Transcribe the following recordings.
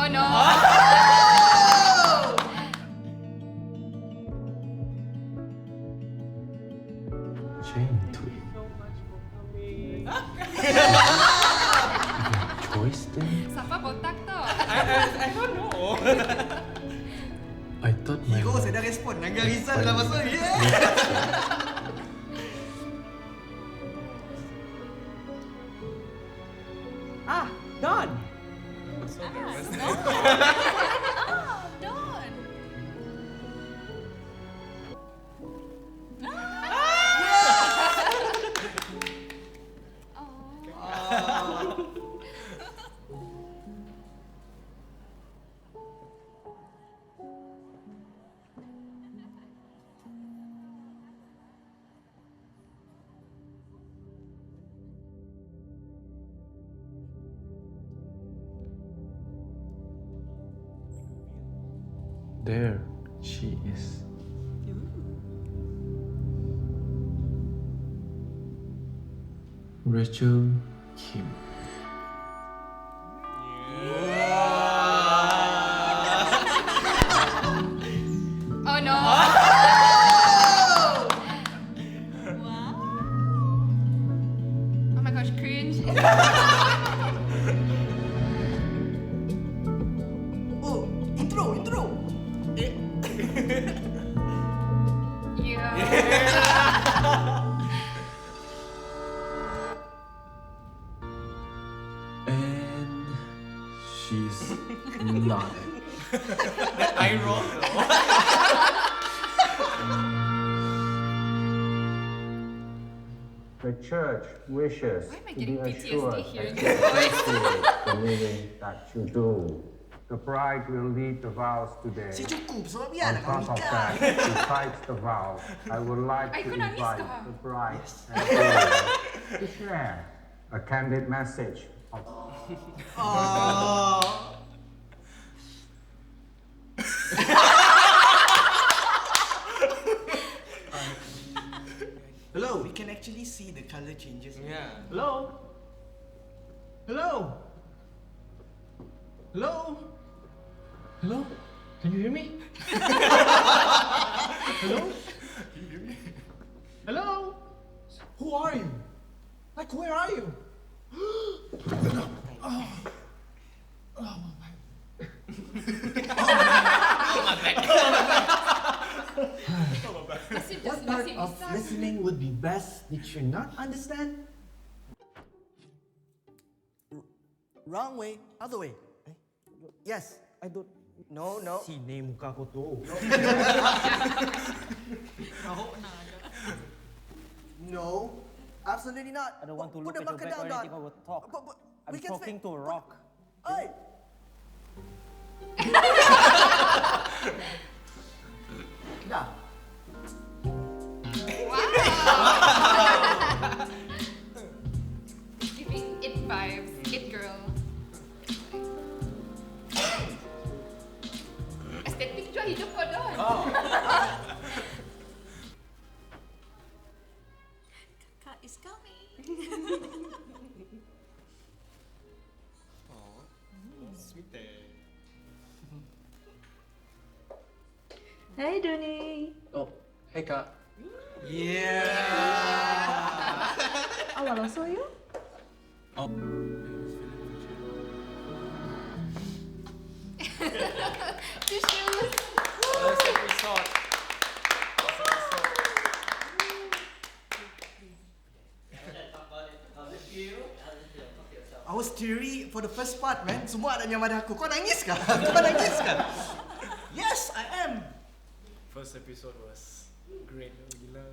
no! Chain to it. Choice then? Safa botak tau. I don't know. I thought my Hero mom saya dah respon. Nangga Rizal dah masuk. Yeah! Done. Don. There she is. Rachel Kim. Oh no! Oh my gosh, cringe. Oh, intro. And she's not. That eye roll though. The church wishes Why am I to be getting PTSD assured hearing that this you appreciate the meaning that you do. The bride will lead the vows today. Si cukup sebab biar On nak kau top of nikah. that, besides the vow, I would like Ay, to kau nangis invite ka? the bride and groom to share a candid message of Oh. Hello, we can actually see the color changes. Yeah. Hello? Hello? Hello? Hello? Can you hear me? Hello? Hello? Who are you? Like, where are you? What Part of listening would be best did you not understand? Wrong way, other way. Yes, I don't. No. Sini muka kau tu. No, absolutely not. I don't want to Put look the at your bucket back or down, anything. I Don. will talk. But I'm we can talking to a rock. Hey! Dah. Giving it vibes, it girl. Estetik jual hidup kau Don. Kakak is coming. Oh, sweet eh. Hai Doni. Oh, hey Kak. Yeah. Awal saw you? Oh. Tissues. First episode. I was teary for the first part, man. Semua ada yang pada aku. Kau nangis kah? Kau nangis kah? Yes, I am. First episode was great. Gila.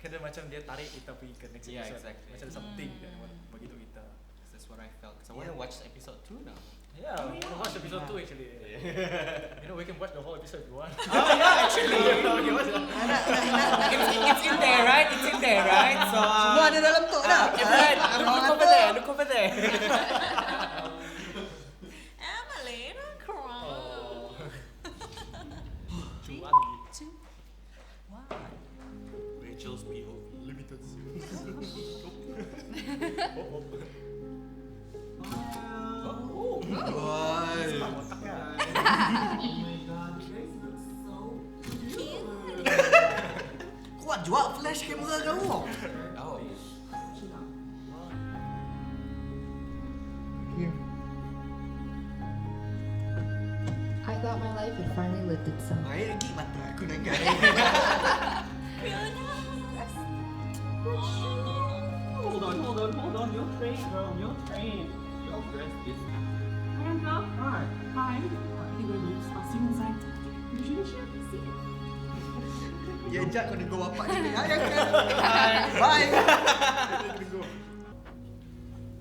Kena macam dia tarik kita pergi ke next Yeah, episode. exactly. Macam something that begitu kita. That's what I felt. Because I want to watch episode 2 now. Yeah, we want to watch episode 2 actually. You know, we can watch the whole episode if you want. Oh yeah, actually. Okay, what's that? It's in there, right? It's in there, right? So Semua ada dalam tu dah. right. Look over there. Look over there. Emily, don't cry. Cuan gitu. Why? Rachel's POV limited series. Wow. Kuat juga flash kamera kamu. Oh. I thought my life had finally lived itself. Baik lagi mata aku dah guys. Hold on. Your train, girl. Your train. Your dress is. Hi. You will lose. I'll see you inside. You should see it. Dia ajak kau dengan bapak ni. Hai uncle. Bye.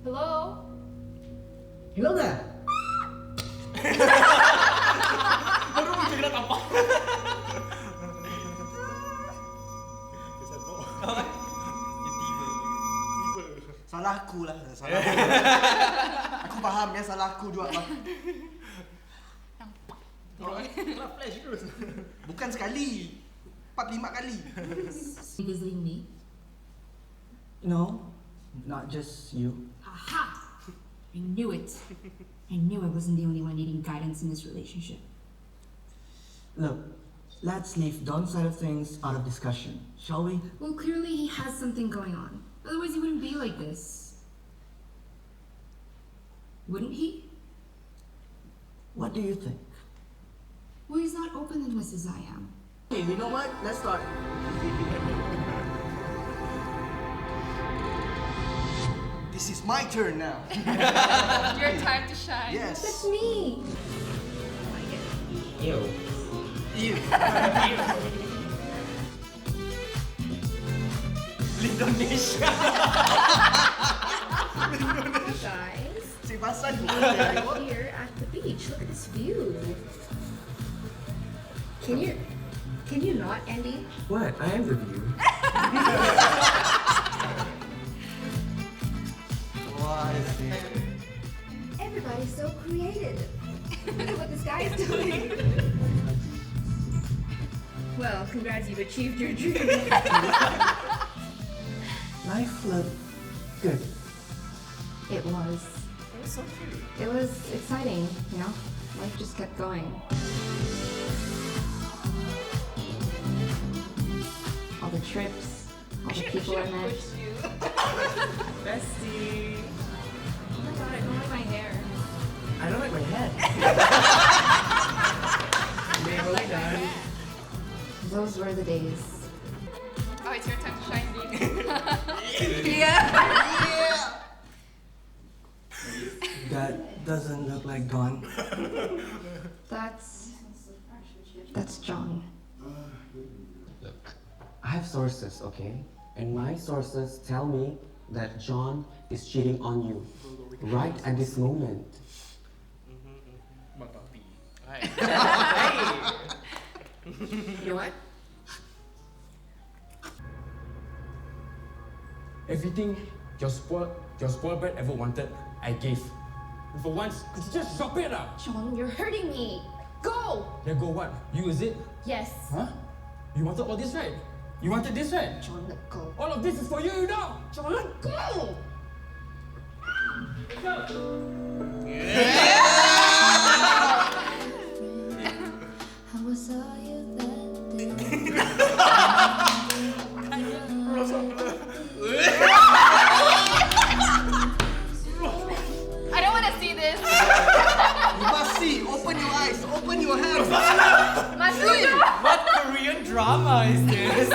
Hello? Hello there. Baru macam kena tampak. Kesan bawa. Salah aku lah. Salah aku. Aku faham ya salah aku juga bang. Kena flash terus. Bukan sekali. 4-5 kali. Visiting me? No, not just you. Aha! I knew it. I knew I wasn't the only one needing guidance in this relationship. Look, let's leave Don's side of things out of discussion, shall we? Well, clearly he has something going on. Otherwise he wouldn't be like this. Wouldn't he? What do you think? Well, he's not open and honest as I am. Hey, you know what? Let's start. This is my turn now. Your time to shine. Yes. That's me! Ew. You. Indonesia. Guys, Si Basan. we're here at the beach. Look at this view. Can you not, Andy? What? I am the view. Wah, Everybody's so creative. Look at what this guy is doing. Well, congrats, you've achieved your dream. Life looked good. It was. It was so cute. It was exciting, you know? Life just kept going. All the trips, all the people I met. Bestie. Oh my god, I don't like my hair. I don't like my head. Nearly done. Those were the days. Oh, it's your time to shine, Dean. That doesn't look like Don. That's John. Look, I have sources, okay? And my sources tell me that John is cheating on you right at this moment. You know what? Everything your spoiled brat ever wanted, I gave. And for once, could you just drop it out? John, you're hurting me. Go! Then go what? You is it? Yes. Huh? You wanted all this, right? You wanted this, right? John, let go. All of this is for you, you know? John, let go! I don't want to see this. You must see. Open your eyes. Open your hands. Masuda! What Korean drama is this?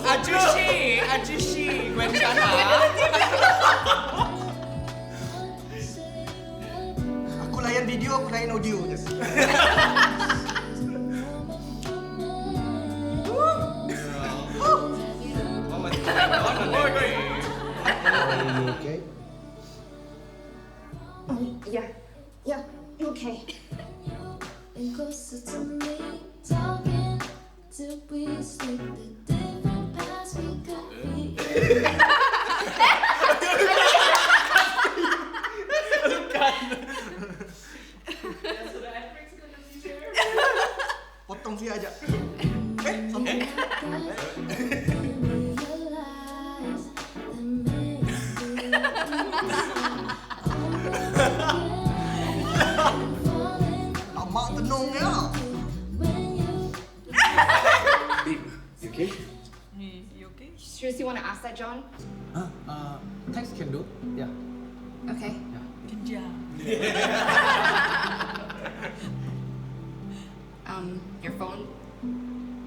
Ajushi, Gwenchana. Aku layan video, aku layan audio. Are you okay? Yeah, okay. Potong dia aja. Sambung. ask that, John? Text can do. Yeah. Okay. Your phone?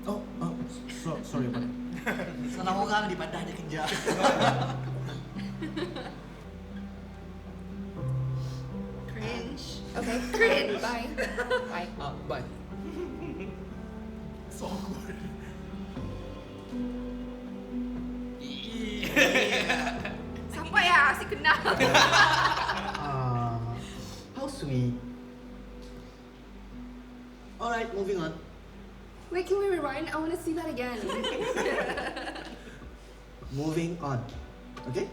Oh, sorry about that. Salah orang di pandai dia kerja. Cringe. Okay, cringe. Bye. Bye. Bye. So awkward. Siapa ya? Si kenal. How sweet. Alright, moving on. Wait, can we rewind? I want to see that again. Moving on. Okay?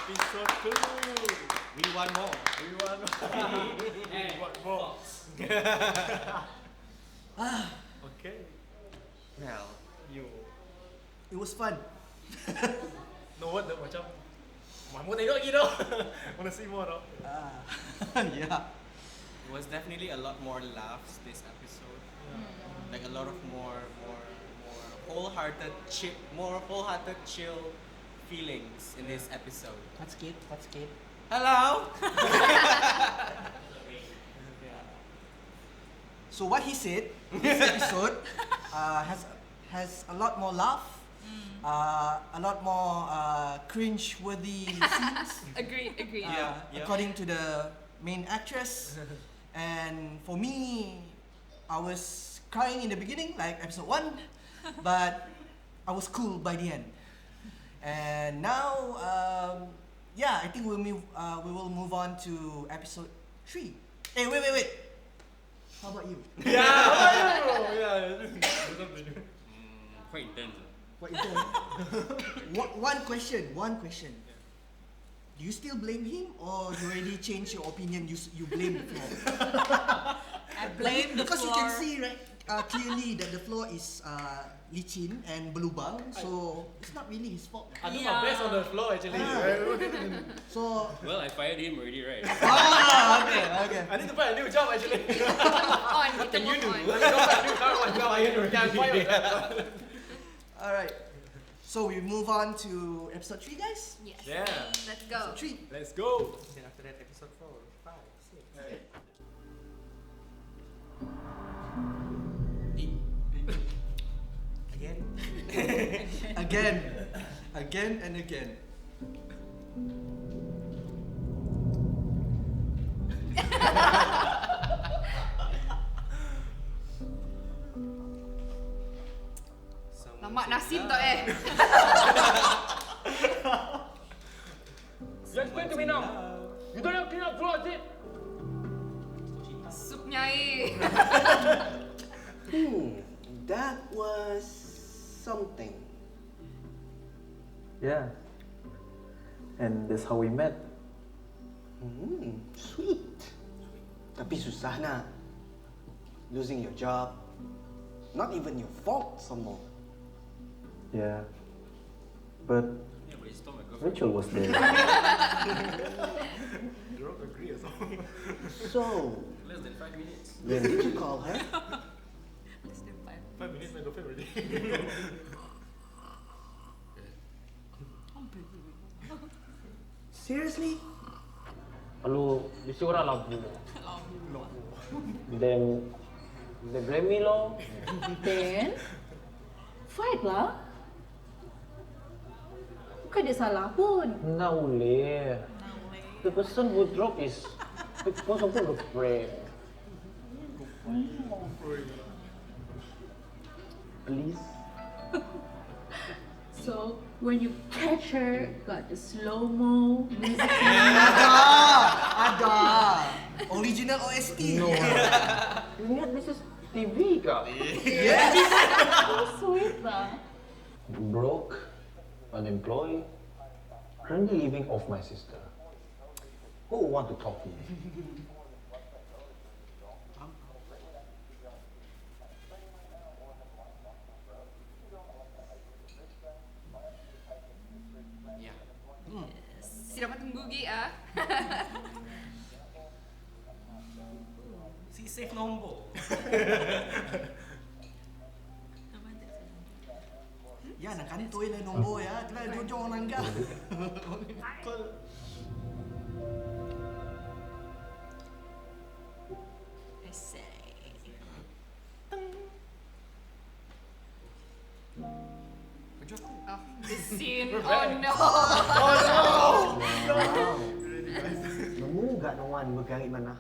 Episode 2. We want more. We want more. Okay. Well, You. it was fun. No word dah macam mau tengok lagi tau. Wanna see more tau. Yeah. It was definitely a lot more laughs this episode. Like a lot of more wholehearted chill feelings in this episode. What's kid? Hello. So what he said, this episode has a lot more laugh, a lot more cringe-worthy scenes. Agreed. According to the main actress. And for me, I was crying in the beginning, like episode 1, but I was cool by the end. And now, I think we will move on to episode 3. Hey, wait. How about you? Yeah. Quite intense. What is that? One question. Do you still blame him, or you already changed your opinion? You blame the floor. I blame the Because floor. you can see clearly that the floor is licin and berlubang, so it's not really his fault. I do my best on the floor actually. So Well, I fired him already, right? okay. I need to find a new job actually. On. Kita move on. All right. So we move on to episode 3, guys. Yes. Yeah. Let's go. 3. Let's go. Then after that, episode 4, 5, 6. Again and again. Lemak Nasim tak eh? You explain to me now. You don't have clean up floor, is it? Sup nyai. That was something. Yeah. And that's how we met. Sweet. Tapi susah na. Losing your job. Not even your fault some more. Yeah. But Yeah, but he stole my girlfriend. Rachel was there. You don't agree as well. So, Less than 5 minutes. when did you call her? 5 minutes my girlfriend already. Seriously? Lalu, mesti orang lampu. Then, they blame me lo. Then, fight lah. Bukan dia salah pun. Nak boleh. The person who drop is because of the friend. Please. So, when you catch her, got the slow-mo music. Ada. Original OST. No. Ingat this is TV kah? Yes. So sweet lah. Broke, unemployed, currently living off my sister. Who want to talk to me? Yeah. Si dapat tunggu gi ah. Ya, nak kantoi lah nombor ya. Kena jujur orang langgar. I say. Oh, this scene. We're Oh back. no. Nemu gak Noan berkari mana?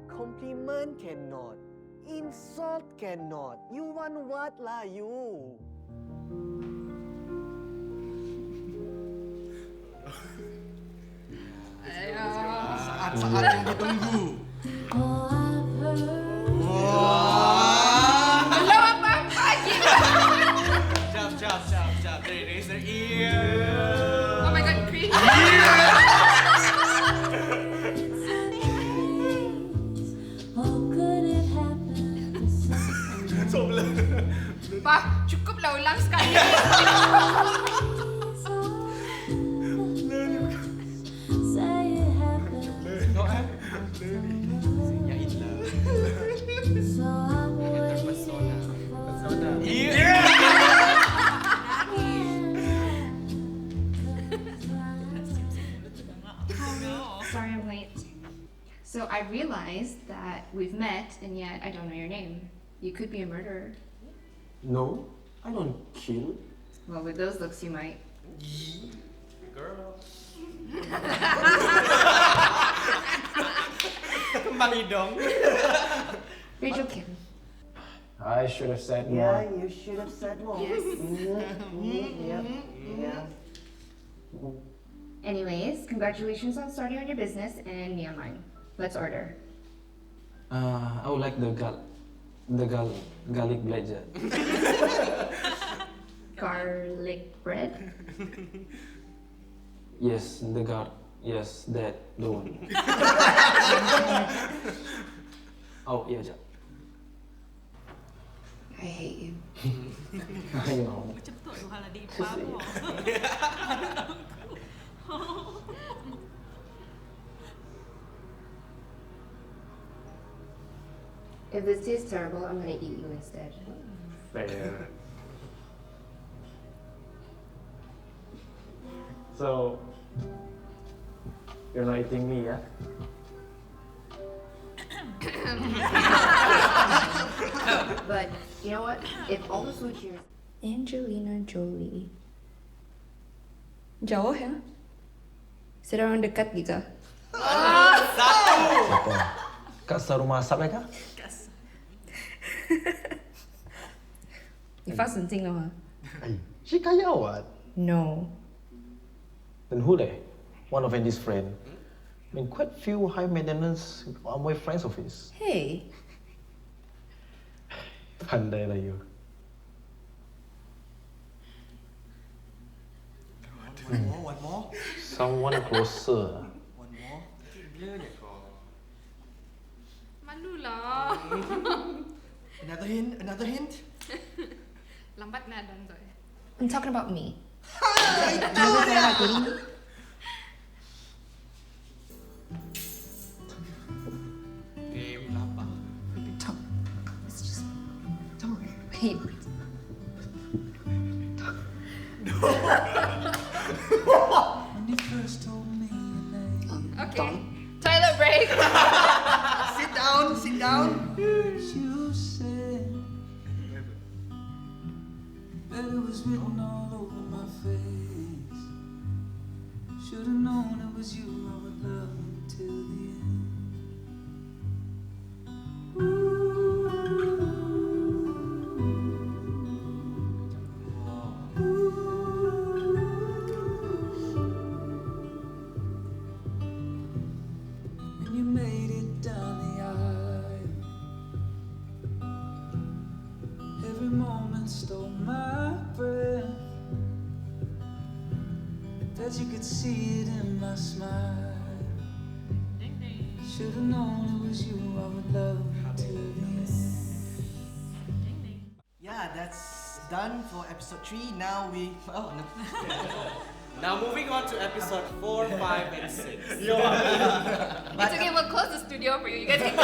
Compliment cannot. Insult cannot. You want what lah you? Saat-saat yang ditunggu. Belum apa-apa gila. Jump. They raise their ear. Oh my god, cringe. So blur. Pak, cukuplah ulang sekali. Sorry I'm late. So I realized that we've met and yet I don't know your name. You could be a murderer. No, I don't kill. Well, with those looks you might. Girl. Kembang hidung. Rachel Kim. I should have said Yeah, more. you should have said more. Yes. Yeah. Anyways, congratulations on starting on your business and me on mine. Let's order. I would like the garlic bread. Garlic bread? Yes, yes, that the one. Oh, yeah, Jack. I hate you. I know. Macam tu hal di paro. If this tastes terrible, I'm gonna eat you instead. Fair. So, you're not eating me, yeah? But you know what? If all the food here is Angelina Jolie. Jauh ya? Sedang orang dekat gitu. Siapa? Kak selalu masak ya kak? 你发神经了吗 She kaya what? No. Then who there? One of Andy's friend. I mean, quite few high maintenance Amway friends of his. Hey. Pandai lah you. One more. Someone closer. One more. Blurnya kau. Malulah. Another hint. Lambat na dan tu. I'm talking about me. Itu dia. Lapar. It's just don't wait. Okay. Toilet break. Sit down. You said that it was written all over my face. Should've known it was you I would love until the end. And you made it down the aisle. Every moment stole my breath. Bet you could see it in my smile. Should've known it was you I would love till the end. Yeah, that's done for episode 3. Now we... Oh, no. Now moving on to episode 4, 5, and 6. It's okay, we'll close the a studio for you. You guys can